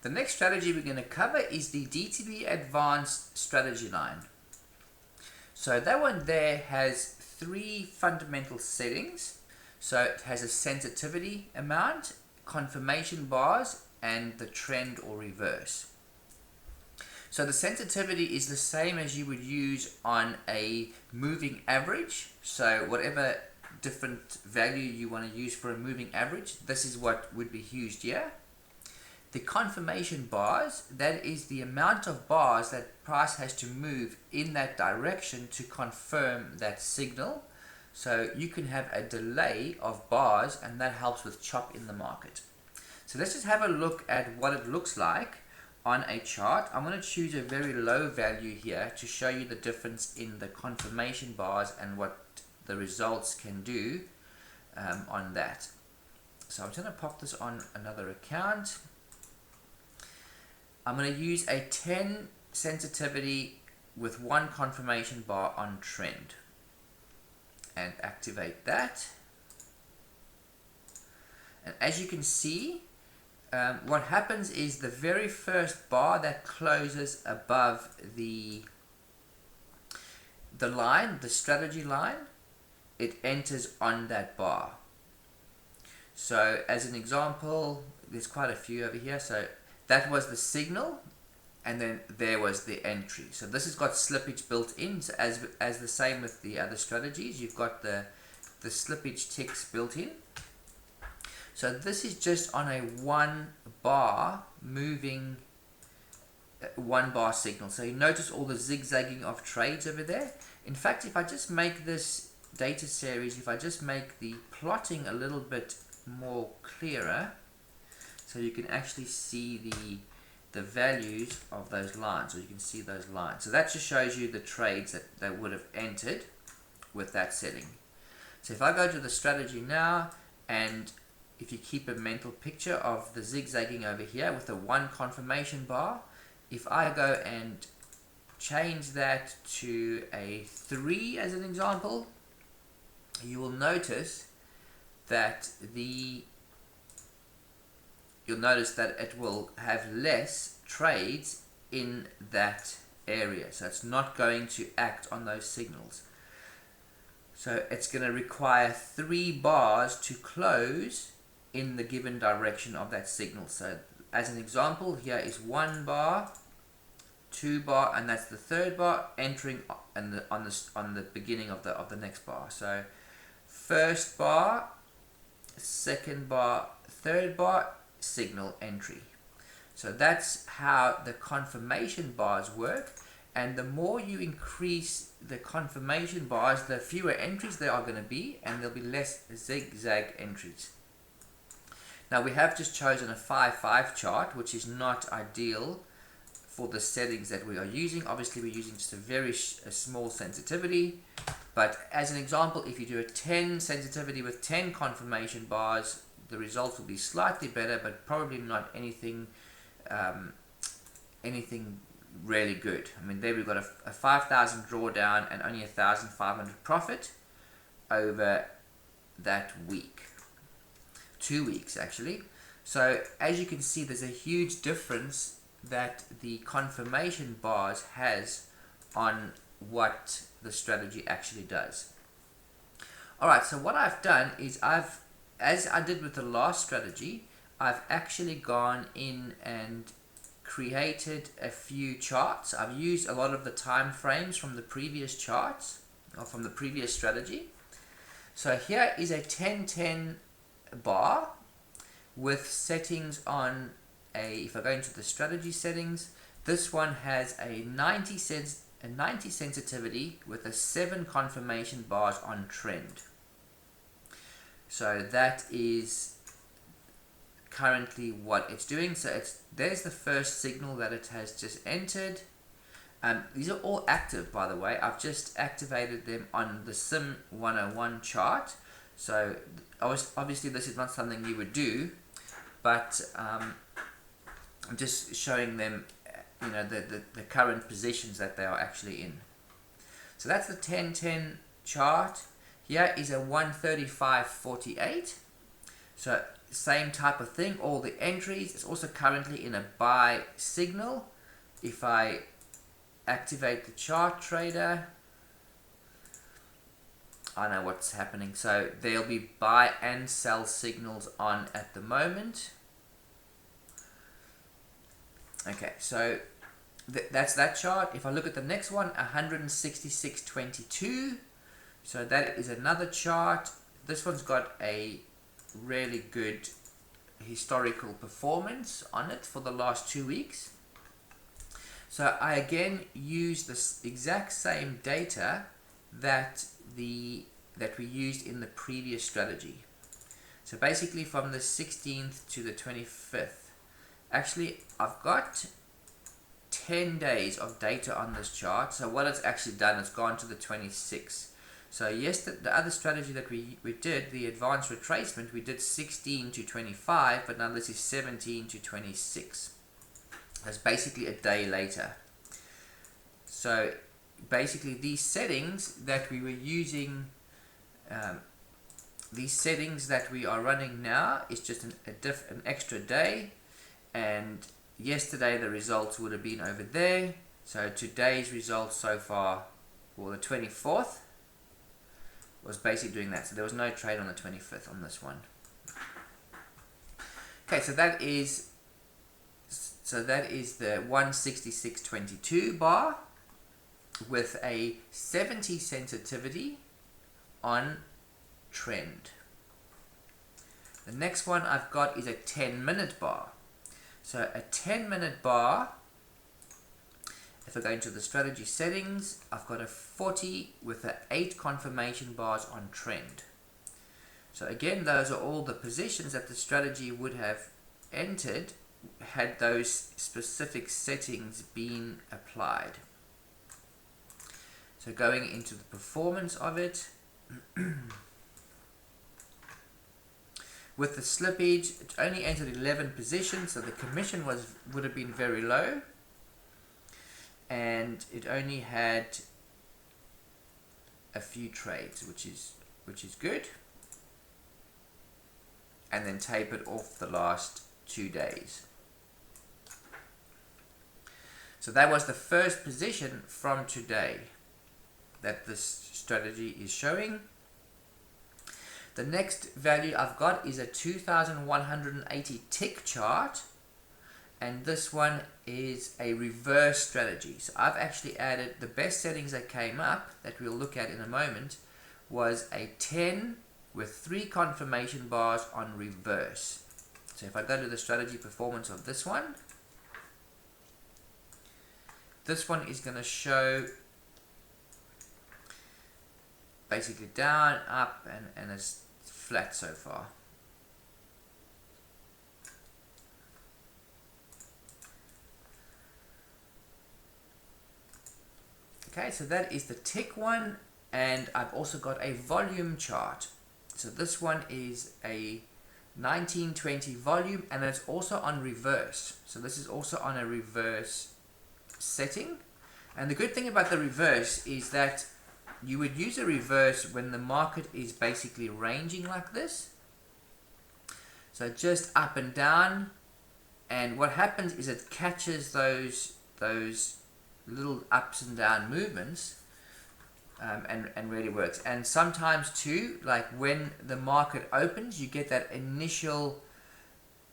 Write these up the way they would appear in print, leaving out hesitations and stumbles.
The next strategy we're going to cover is the DTB Advanced Strategy Line. So that one there has three fundamental settings. So it has a sensitivity amount, confirmation bars, and the trend or reverse. So the sensitivity is the same as you would use on a moving average. So whatever different value you want to use for a moving average, this is what would be used here. The confirmation bars, that is the amount of bars that price has to move in that direction to confirm that signal. So you can have a delay of bars, and that helps with chop in the market. So let's just have a look at what it looks like on a chart. I'm going to choose a very low value here to show you the difference in the confirmation bars and what the results can do on that. So I'm going to pop this on another account. I'm going to use a 10 sensitivity with 1 confirmation bar on trend and activate that. And as you can see, what happens is the very first bar that closes above the line, the strategy line, it enters on that bar. So as an example, there's quite a few over here. So that was the signal, and then there was the entry. So this has got slippage built in, so as the same with the other strategies. You've got the slippage ticks built in. So this is just on a 1 bar moving 1 bar signal. So you notice all the zigzagging of trades over there. In fact, if I just make this data series, if I just make the plotting a little bit more clearer, so you can actually see the values of those lines, or you can see those lines. So that just shows you the trades that would have entered with that setting. So if I go to the strategy now, and if you keep a mental picture of the zigzagging over here with the 1 confirmation bar, if I go and change that to a 3 as an example, you will notice that you'll notice that it will have less trades in that area. So it's not going to act on those signals. So it's going to require 3 bars to close in the given direction of that signal. So as an example, here is 1 bar, 2 bar, and that's the 3rd bar entering on the beginning of the next bar. So 1st bar, 2nd bar, 3rd bar, signal entry. So that's how the confirmation bars work, and the more you increase the confirmation bars, the fewer entries there are going to be, and there'll be less zigzag entries. Now we have just chosen a 5-5 chart, which is not ideal for the settings that we are using. Obviously we're using just a very small sensitivity, but as an example, if you do a 10 sensitivity with 10 confirmation bars, the results will be slightly better, but probably not anything really good. I mean, there we've got a 5,000 drawdown and only 1,500 profit over that week. 2 weeks actually. So as you can see, there's a huge difference that the confirmation bars has on what the strategy actually does. Alright, so what I've done is as I did with the last strategy, I've actually gone in and created a few charts. I've used a lot of the time frames from the previous charts, or from the previous strategy. So here is a 10-10 bar with settings on if I go into the strategy settings, this one has a 90 sensitivity with a 7 confirmation bars on trend. So that is currently what it's doing. So there's the first signal that it has just entered. These are all active, by the way. I've just activated them on the Sim 101 chart. So obviously this is not something you would do, but I'm just showing them, you know, the current positions that they are actually in. So that's the 10-10 chart. Here is a 135.48. So same type of thing, all the entries. It's also currently in a buy signal. If I activate the chart trader, I know what's happening. So there'll be buy and sell signals on at the moment. Okay, so that's that chart. If I look at the next one, 166.22. So that is another chart. This one's got a really good historical performance on it for the last 2 weeks. So I again use this exact same data that we used in the previous strategy. So basically from the 16th to the 25th, actually I've got 10 days of data on this chart. So what it's actually done, it's gone to the 26th. So yes, the other strategy that we did, the advanced retracement, we did 16 to 25, but now this is 17 to 26. That's basically a day later. So basically these settings that we were using, these settings that we are running now is just an extra day. And yesterday the results would have been over there. So today's results so far, well, the 24th, was basically doing that. So there was no trade on the 25th on this one. Okay, so that is the 166.22 bar with a 70 sensitivity on trend. The next one I've got is a 10-minute bar. So a 10-minute bar, if I go into the strategy settings, I've got a 40 with 8 confirmation bars on trend. So again, those are all the positions that the strategy would have entered had those specific settings been applied. So going into the performance of it, with the slippage, it only entered 11 positions, so the commission would have been very low, and it only had a few trades, which is good, and then tapered off the last 2 days. So that was the first position from today that this strategy is showing. The next value I've got is a 2180 tick chart, and this one is a reverse strategy. So I've actually added the best settings that came up that we'll look at in a moment was a 10 with 3 confirmation bars on reverse. So if I go to the strategy performance of this one is going to show basically down, up, and it's flat so far. Okay, so that is the tick one, and I've also got a volume chart. So this one is a 1920 volume, and it's also on reverse. So this is also on a reverse setting. And the good thing about the reverse is that you would use a reverse when the market is basically ranging like this. So just up and down, and what happens is it catches those little ups and down movements, and really works. And sometimes too, like when the market opens, you get that initial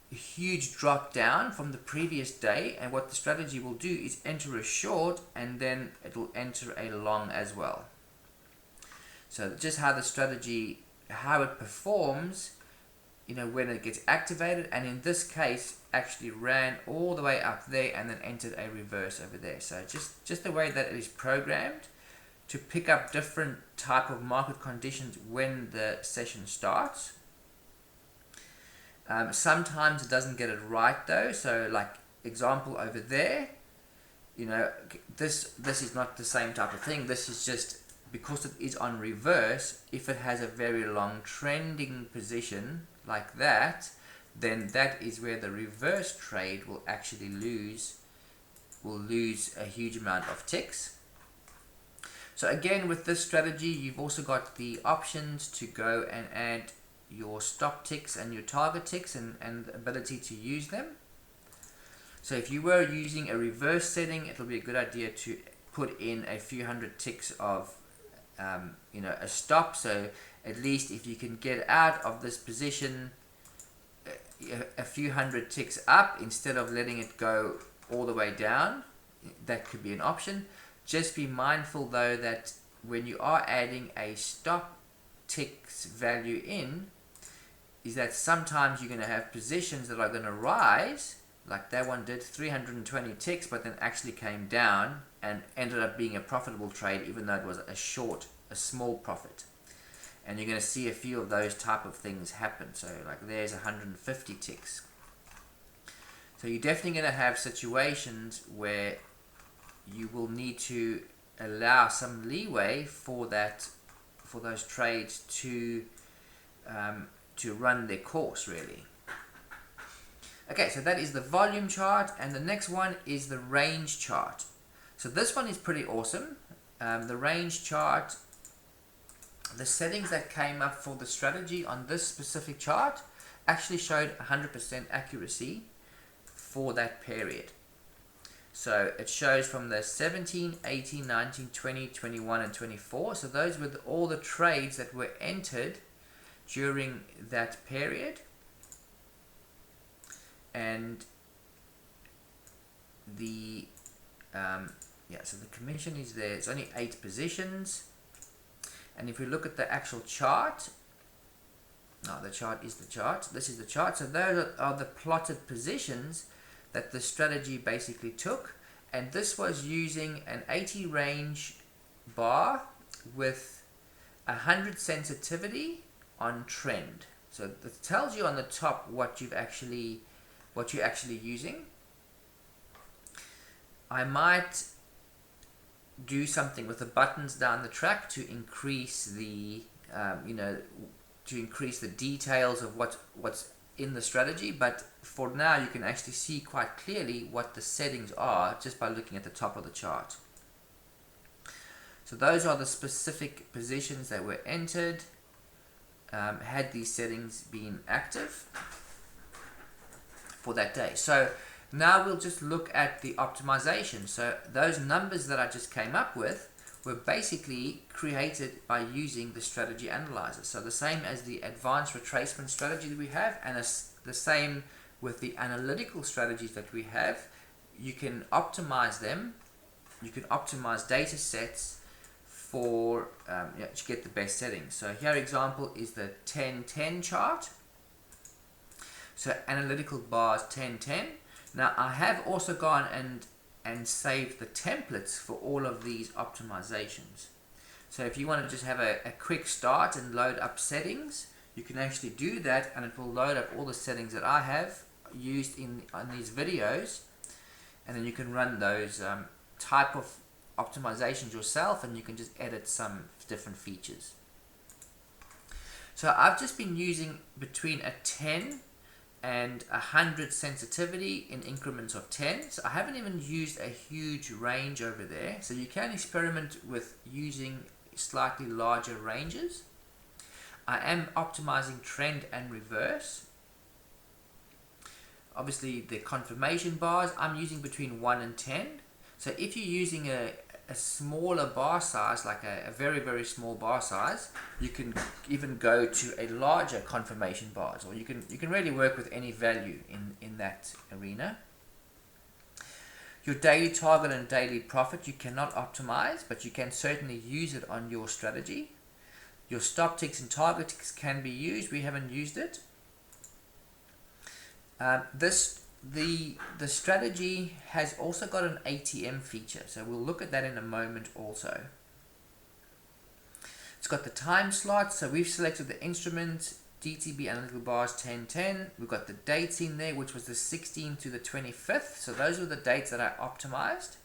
huge drop down from the previous day, and what the strategy will do is enter a short, and then it will enter a long as well. So just how the strategy, how it performs, when it gets activated, and in this case actually ran all the way up there and then entered a reverse over there. So just the way that it is programmed to pick up different type of market conditions when the session starts. Sometimes it doesn't get it right though. So like example over there, this is not the same type of thing. This is just because it is on reverse. If it has a very long trending position like that, then that is where the reverse trade will actually lose a huge amount of ticks. So again, with this strategy, you've also got the options to go and add your stop ticks and your target ticks and the ability to use them. So if you were using a reverse setting, it'll be a good idea to put in a few hundred ticks of a stop, so at least if you can get out of this position a few hundred ticks up instead of letting it go all the way down, that could be an option. Just be mindful though that when you are adding a stop ticks value in, is that sometimes you're going to have positions that are going to rise, like that one did, 320 ticks, but then actually came down and ended up being a profitable trade, even though it was a small profit. And you're going to see a few of those type of things happen. So like there's 150 ticks. So you're definitely going to have situations where you will need to allow some leeway for those trades to run their course, really. Okay, so that is the volume chart, and the next one is the range chart. So this one is pretty awesome. The range chart, the settings that came up for the strategy on this specific chart actually showed 100% accuracy for that period. So it shows from the 17, 18, 19, 20, 21, and 24. So those were all the trades that were entered during that period. And the so the commission is there. It's only 8 positions. And if we look at the actual chart, the chart is the chart. This is the chart. So those are the plotted positions that the strategy basically took. And this was using an 80 range bar with 100 sensitivity on trend. So it tells you on the top what you're actually using. I might do something with the buttons down the track to increase the details of what's in the strategy, but for now you can actually see quite clearly what the settings are just by looking at the top of the chart. So those are the specific positions that were entered had these settings been active for that day. So now we'll just look at the optimization. So those numbers that I just came up with were basically created by using the strategy analyzer. So the same as the advanced retracement strategy that we have, and the same with the analytical strategies that we have. You can optimize them. You can optimize data sets for to get the best settings. So here example is the 10-10 chart. So analytical bars 10-10. Now I have also gone and saved the templates for all of these optimizations. So if you want to just have a quick start and load up settings, you can actually do that, and it will load up all the settings that I have used on these videos, and then you can run those type of optimizations yourself, and you can just edit some different features. So I've just been using between a 10 and 100 sensitivity in increments of 10. So I haven't even used a huge range over there. So you can experiment with using slightly larger ranges. I am optimizing trend and reverse. Obviously the confirmation bars I'm using between 1 and 10. So if you're using a smaller bar size, like a very, very small bar size, you can even go to a larger confirmation bars, or you can really work with any value in that arena. Your daily target and daily profit you cannot optimize, but you can certainly use it on your strategy. Your stop ticks and target ticks can be used. We haven't used it. The strategy has also got an ATM feature, so we'll look at that in a moment also. It's got the time slots, so we've selected the instrument, DTB analytical bars 10-10. We've got the dates in there, which was the 16th to the 25th, so those were the dates that I optimized.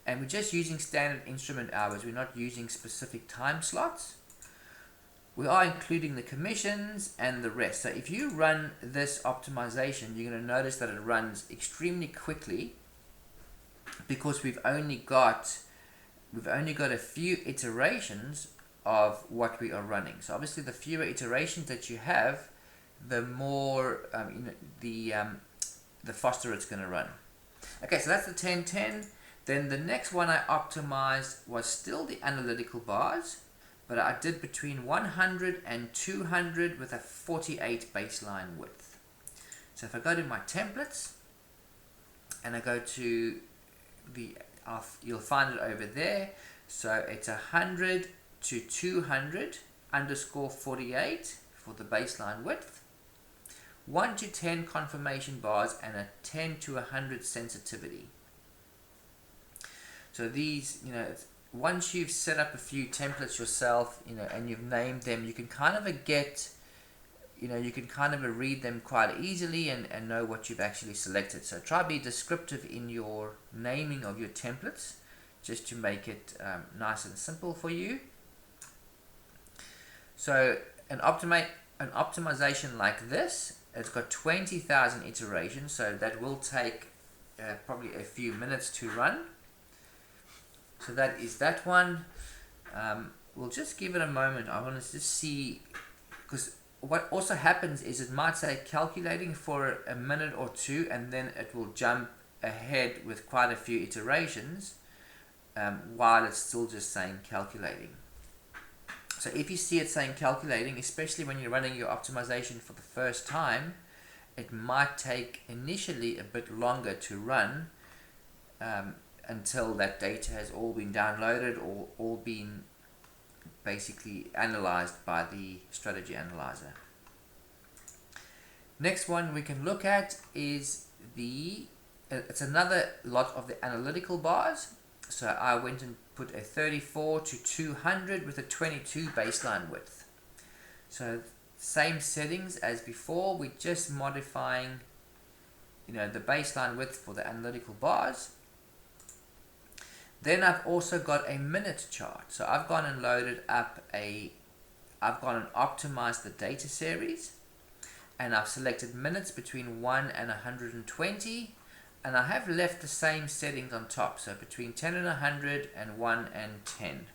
And we're just using standard instrument hours, we're not using specific time slots. We are including the commissions and the rest. So if you run this optimization, you're going to notice that it runs extremely quickly because we've only got a few iterations of what we are running. So obviously the fewer iterations that you have, the more the faster it's going to run. Okay, so that's the 10-10. Then the next one I optimized was still the analytical bars, but I did between 100 and 200 with a 48 baseline width. So if I go to my templates and I go to you'll find it over there. So it's 100 to 200 underscore 48 for the baseline width, 1 to 10 confirmation bars, and a 10 to 100 sensitivity. So these, once you've set up a few templates yourself, and you've named them, you can kind of read them quite easily and know what you've actually selected. So try to be descriptive in your naming of your templates, just to make it nice and simple for you. So an optimization like this, it's got 20,000 iterations, so that will take probably a few minutes to run. So that is that one. We'll just give it a moment. I want to just see, because what also happens is it might say calculating for a minute or two, and then it will jump ahead with quite a few iterations while it's still just saying calculating. So if you see it saying calculating, especially when you're running your optimization for the first time, it might take initially a bit longer to run until that data has all been downloaded or all been basically analyzed by the strategy analyzer. Next one we can look at is it's another lot of the analytical bars. So I went and put a 34 to 200 with a 22 baseline width. So same settings as before, we're just modifying the baseline width for the analytical bars. Then I've also got a minute chart. So I've gone and loaded up I've gone and optimized the data series, and I've selected minutes between 1 and 120, and I have left the same settings on top, so between 10 and 100 and 1 and 10.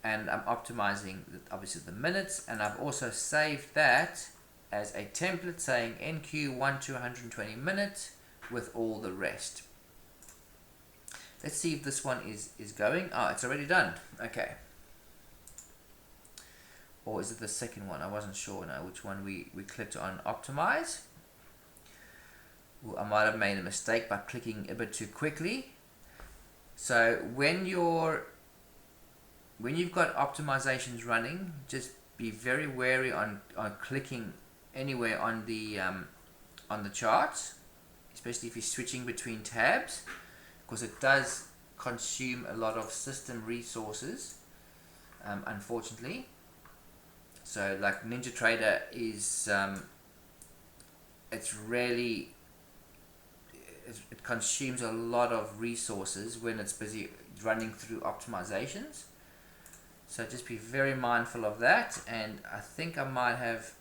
And I'm optimizing obviously the minutes, and I've also saved that as a template saying NQ 1 to 120 minutes with all the rest. Let's see if this one is going. Oh, it's already done. Okay. Or is it the second one? I wasn't sure now which one we clicked on optimize. Well, I might have made a mistake by clicking a bit too quickly. So when you've got optimizations running, just be very wary on clicking anywhere on the charts, especially if you're switching between tabs, because it does consume a lot of system resources, unfortunately. So like NinjaTrader is it consumes a lot of resources when it's busy running through optimizations. So just be very mindful of that, and I think I might have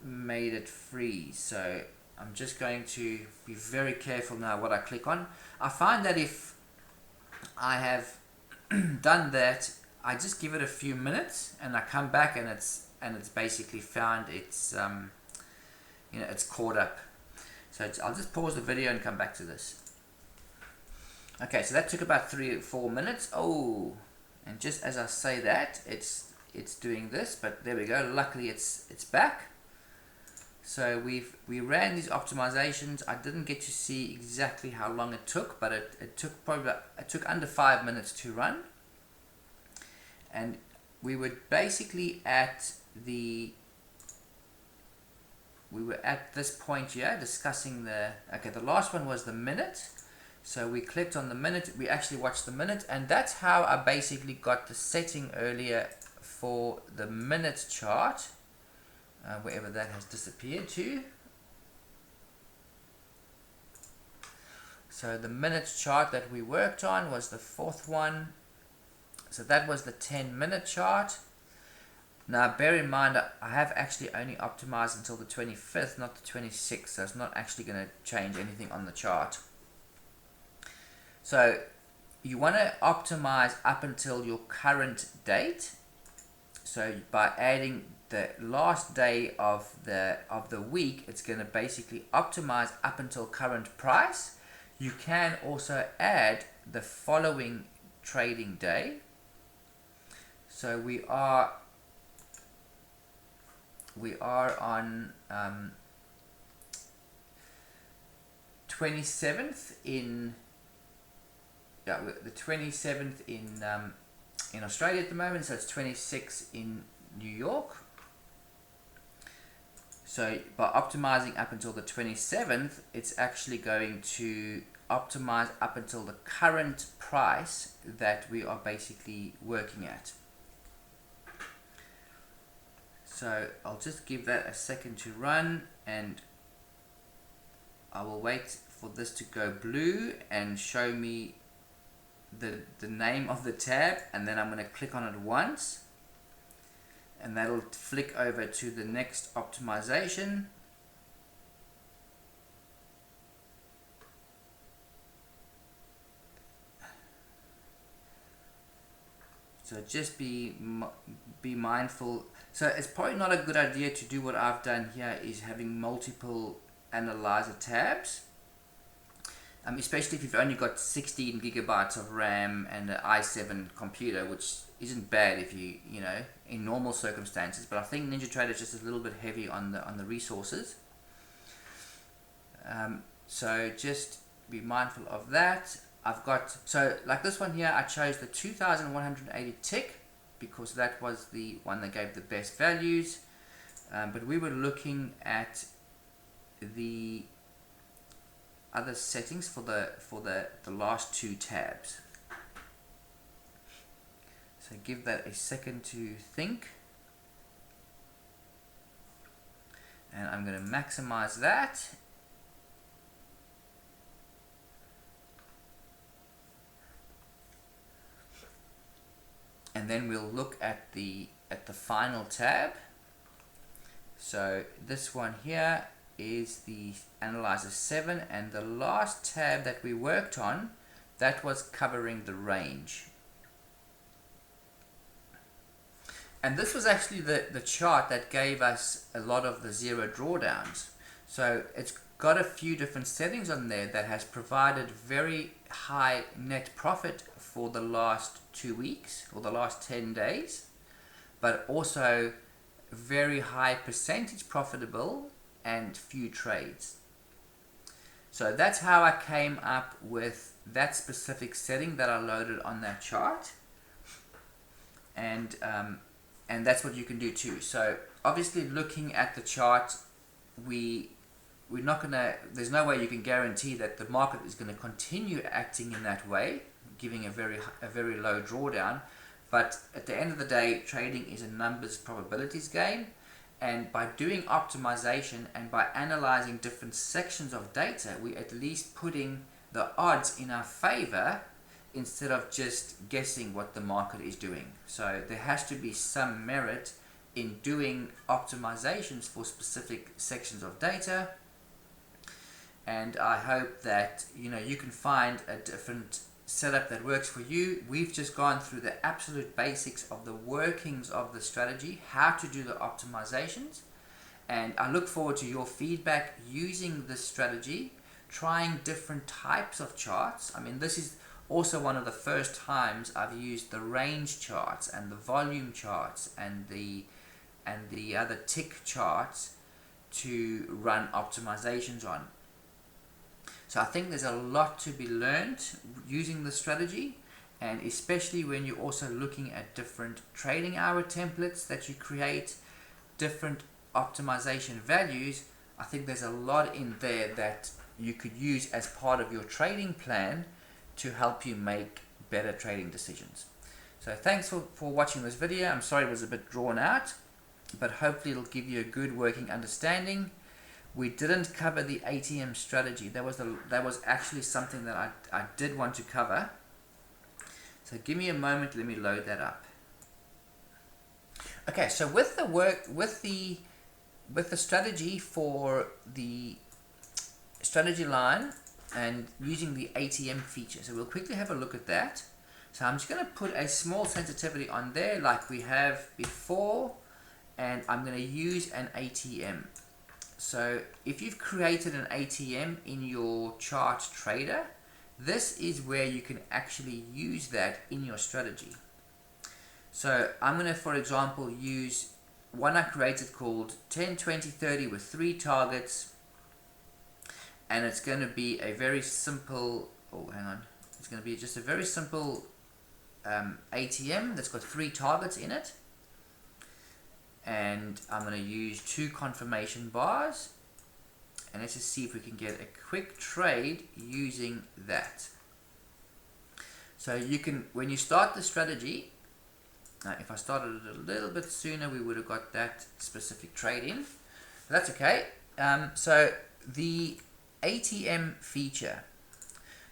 made it freeze. So I'm just going to be very careful now what I click on. I find that if I have done that, I just give it a few minutes and I come back and it's basically found it's caught up. So I'll just pause the video and come back to this. Okay, so that took about 3 or 4 minutes. Oh, and just as I say that, it's doing this, but there we go. Luckily it's back. So we ran these optimizations. I didn't get to see exactly how long it took, but it took under 5 minutes to run. And we were basically at this point here discussing the last one was the minute. So we clicked on the minute, we actually watched the minute, and that's how I basically got the setting earlier for the minute chart, wherever that has disappeared to. So the minutes chart that we worked on was the fourth one. So that was the 10-minute chart. Now bear in mind, I have actually only optimized until the 25th, not the 26th, so it's not actually going to change anything on the chart. So you want to optimize up until your current date. So by adding the last day of the week, it's going to basically optimize up until current price. You can also add the following trading day. So we are on 27th in the 27th in Australia at the moment, so it's 26 in New York. So by optimizing up until the 27th, it's actually going to optimize up until the current price that we are basically working at. So I'll just give that a second to run, and I will wait for this to go blue and show me the name of the tab, and then I'm going to click on it once, and that'll flick over to the next optimization. So just be mindful. So it's probably not a good idea to do what I've done here, is having multiple analyzer tabs. Especially if you've only got 16 gigabytes of RAM and an i7 computer, which isn't bad if you know, in normal circumstances. But I think NinjaTrader is just a little bit heavy on the resources. So just be mindful of that. I've got, so like this one here, I chose the 2180 tick because that was the one that gave the best values. But we were looking at the other settings for the last two tabs. So give that a second to think, and I'm going to maximize that. And then we'll look at the final tab. So this one here is the Analyzer 7, and the last tab that we worked on, that was covering the range. And this was actually the chart that gave us a lot of the zero drawdowns. So it's got a few different settings on there that has provided very high net profit for the last 2 weeks or the last 10 days, but also very high percentage profitable and few trades. So that's how I came up with that specific setting that I loaded on that chart, and that's what you can do too. So obviously, looking at the chart, we're not gonna. There's no way you can guarantee that the market is going to continue acting in that way, giving a very low drawdown. But at the end of the day, trading is a numbers probabilities game. And by doing optimization and by analyzing different sections of data, we're at least putting the odds in our favor instead of just guessing what the market is doing. So there has to be some merit in doing optimizations for specific sections of data. And I hope that you can find a different setup that works for you. We've just gone through the absolute basics of the workings of the strategy, how to do the optimizations, and I look forward to your feedback using this strategy, trying different types of charts. I mean, this is also one of the first times I've used the range charts and the volume charts and the other tick charts to run optimizations on. So I think there's a lot to be learned using the strategy, and especially when you're also looking at different trading hour templates that you create, different optimization values. I think there's a lot in there that you could use as part of your trading plan to help you make better trading decisions. So thanks for watching this video. I'm sorry it was a bit drawn out, but hopefully it'll give you a good working understanding. We didn't cover the Atm strategy. That was actually something that I did want to cover. So give me a moment, let me load that up. Okay, so with the strategy for the strategy line and using the ATM feature. So we'll quickly have a look at that. So I'm just going to put a small sensitivity on there like we have before, and I'm going to use an ATM. So if you've created an ATM in your chart trader, this is where you can actually use that in your strategy. So I'm going to, for example, use one I created called 10, 20, 30 with 3 targets, and it's going to be a very simple, it's going to be just a very simple ATM that's got 3 targets in it, and I'm going to use 2 confirmation bars, and let's just see if we can get a quick trade using that. So you can, when you start the strategy, if I started it a little bit sooner, we would have got that specific trade in. But that's okay. So the ATM feature.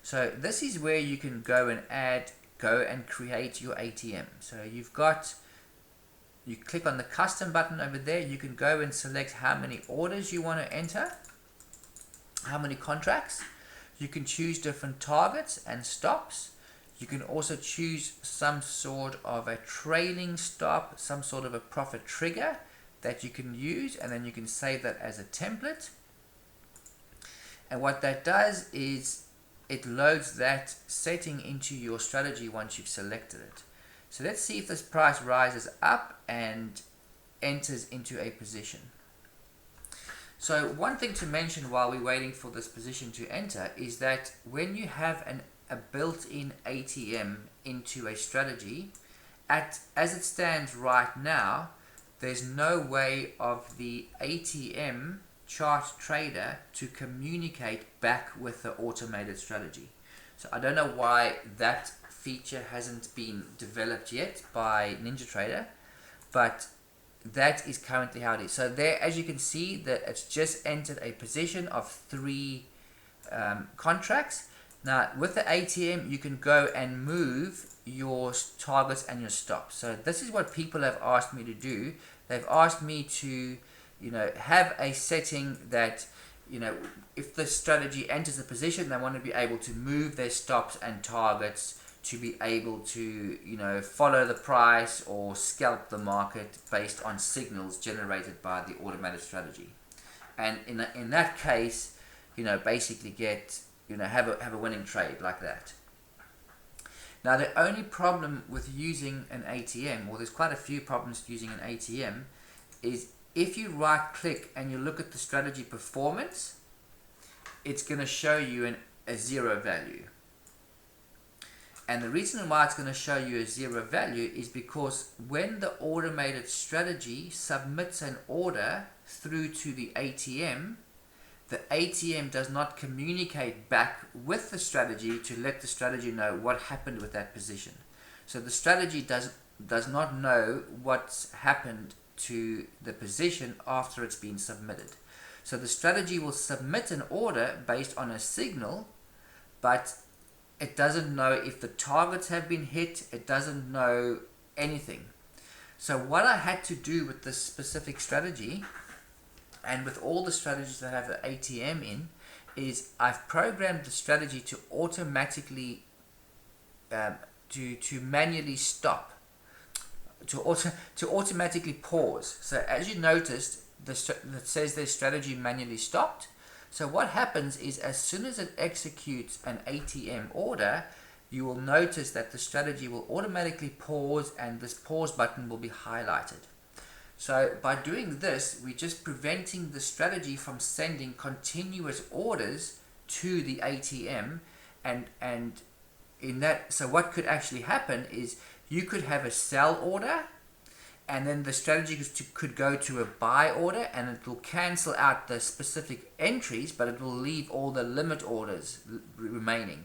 So this is where you can go and create your ATM. So you click on the custom button over there. You can go and select how many orders you want to enter, how many contracts. You can choose different targets and stops. You can also choose some sort of a trailing stop, some sort of a profit trigger that you can use, and then you can save that as a template. And what that does is it loads that setting into your strategy once you've selected it. So let's see if this price rises up and enters into a position. So one thing to mention while we're waiting for this position to enter is that when you have a built-in ATM into a strategy, as it stands right now, there's no way of the ATM chart trader to communicate back with the automated strategy. So I don't know why that feature hasn't been developed yet by NinjaTrader, but that is currently how it is. So there, as you can see, that it's just entered a position of 3 contracts. Now with the ATM, you can go and move your targets and your stops. So this is what people have asked me to do. They've asked me to, have a setting that, if the strategy enters a position, they want to be able to move their stops and targets to be able to, follow the price or scalp the market based on signals generated by the automated strategy. And in that case, basically get, have a winning trade like that. Now the only problem with using an ATM, or there's quite a few problems using an ATM, is if you right click and you look at the strategy performance, it's going to show you a 0 value. And the reason why it's going to show you a 0 value is because when the automated strategy submits an order through to the ATM does not communicate back with the strategy to let the strategy know what happened with that position. So the strategy does not know what's happened to the position after it's been submitted. So the strategy will submit an order based on a signal, but it doesn't know if the targets have been hit. It doesn't know anything. So what I had to do with this specific strategy, and with all the strategies that have the ATM in, is I've programmed the strategy to automatically to manually stop, to automatically pause. So as you noticed, that says their strategy manually stopped. So what happens is, as soon as it executes an ATM order, you will notice that the strategy will automatically pause, and this pause button will be highlighted. So by doing this, we're just preventing the strategy from sending continuous orders to the ATM, and in that, so what could actually happen is you could have a sell order, and then the strategy could go to a buy order, and it will cancel out the specific entries, but it will leave all the limit orders remaining.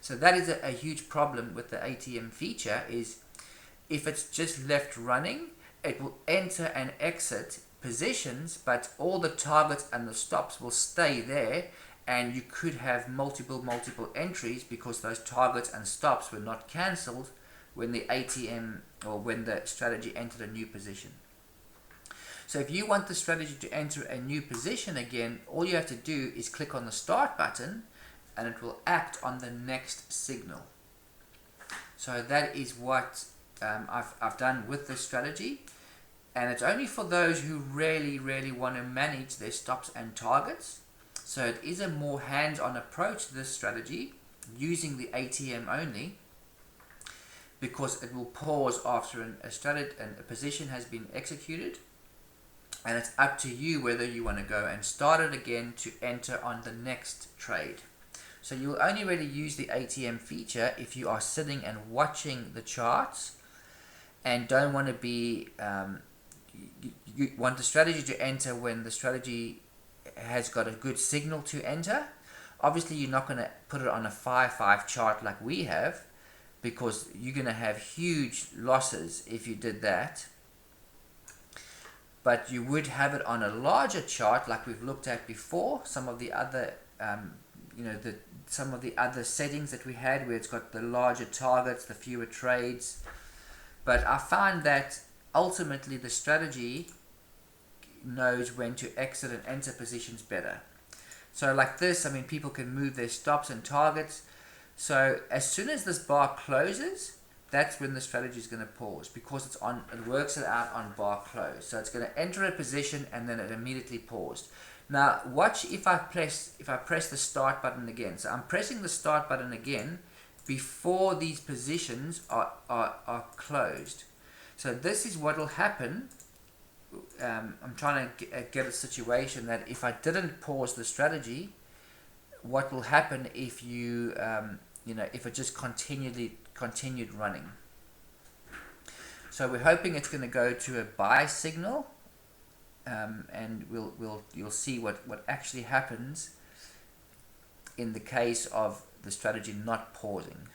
So that is a huge problem with the ATM feature, is if it's just left running, it will enter and exit positions, but all the targets and the stops will stay there, and you could have multiple entries because those targets and stops were not cancelled when the ATM or when the strategy entered a new position. So if you want the strategy to enter a new position again, all you have to do is click on the start button, and it will act on the next signal. So that is what I've done with this strategy, and it's only for those who really want to manage their stops and targets. So it is a more hands-on approach to this strategy, using the ATM only, because it will pause after a position has been executed, and it's up to you whether you want to go and start it again to enter on the next trade. So you will only really use the ATM feature if you are sitting and watching the charts and don't want to be you want the strategy to enter when the strategy has got a good signal to enter. Obviously you're not going to put it on a 5-5 chart like we have, because you're going to have huge losses if you did that. But you would have it on a larger chart like we've looked at before, some of the other some of the other settings that we had, where it's got the larger targets, the fewer trades. But I find that ultimately the strategy knows when to exit and enter positions better. So like this, I mean, people can move their stops and targets. So as soon as this bar closes, that's when the strategy is going to pause, because it works it out on bar close. So it's going to enter a position and then it immediately paused. Now watch if I press the start button again. So I'm pressing the start button again before these positions are closed. So this is what will happen. I'm trying to get a situation that if I didn't pause the strategy, what will happen if you if it just continued running. So we're hoping it's going to go to a buy signal, and you'll see what actually happens in the case of the strategy not pausing.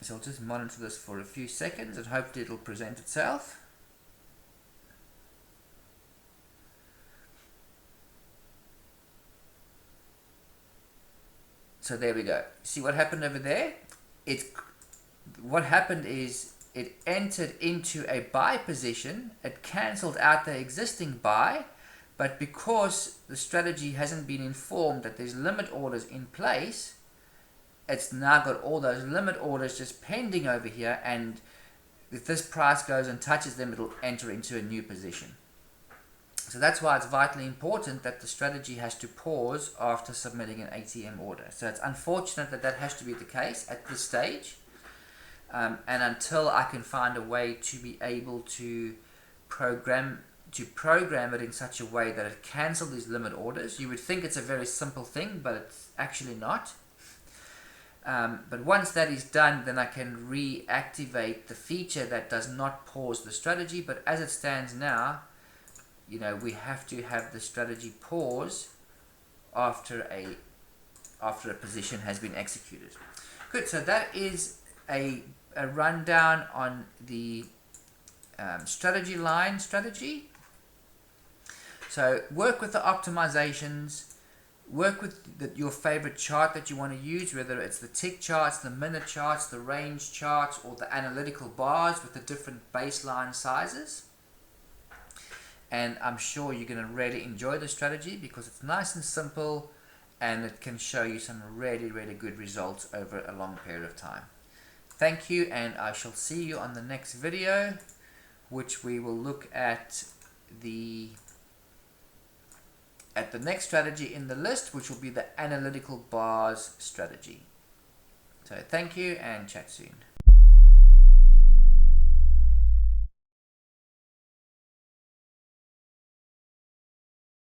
So I'll just monitor this for a few seconds and hopefully it'll present itself. So there we go. See what happened over there? What happened is it entered into a buy position, it cancelled out the existing buy, but because the strategy hasn't been informed that there's limit orders in place, it's now got all those limit orders just pending over here, and if this price goes and touches them, it'll enter into a new position. So that's why it's vitally important that the strategy has to pause after submitting an ATM order. So it's unfortunate that has to be the case at this stage, and until I can find a way to be able to program it in such a way that it cancels these limit orders. You would think it's a very simple thing, but it's actually not. But once that is done, then I can reactivate the feature that does not pause the strategy. But as it stands now, we have to have the strategy pause after a position has been executed. Good. So that is a rundown on the StrategyLine strategy. So work with the optimizations. Work with your favorite chart that you want to use, whether it's the tick charts, the minute charts, the range charts, or the analytical bars with the different baseline sizes. And I'm sure you're going to really enjoy the strategy because it's nice and simple, and it can show you some really good results over a long period of time. Thank you, and I shall see you on the next video, which we will look at the next strategy in the list, which will be the analytical bars strategy. So thank you and chat soon.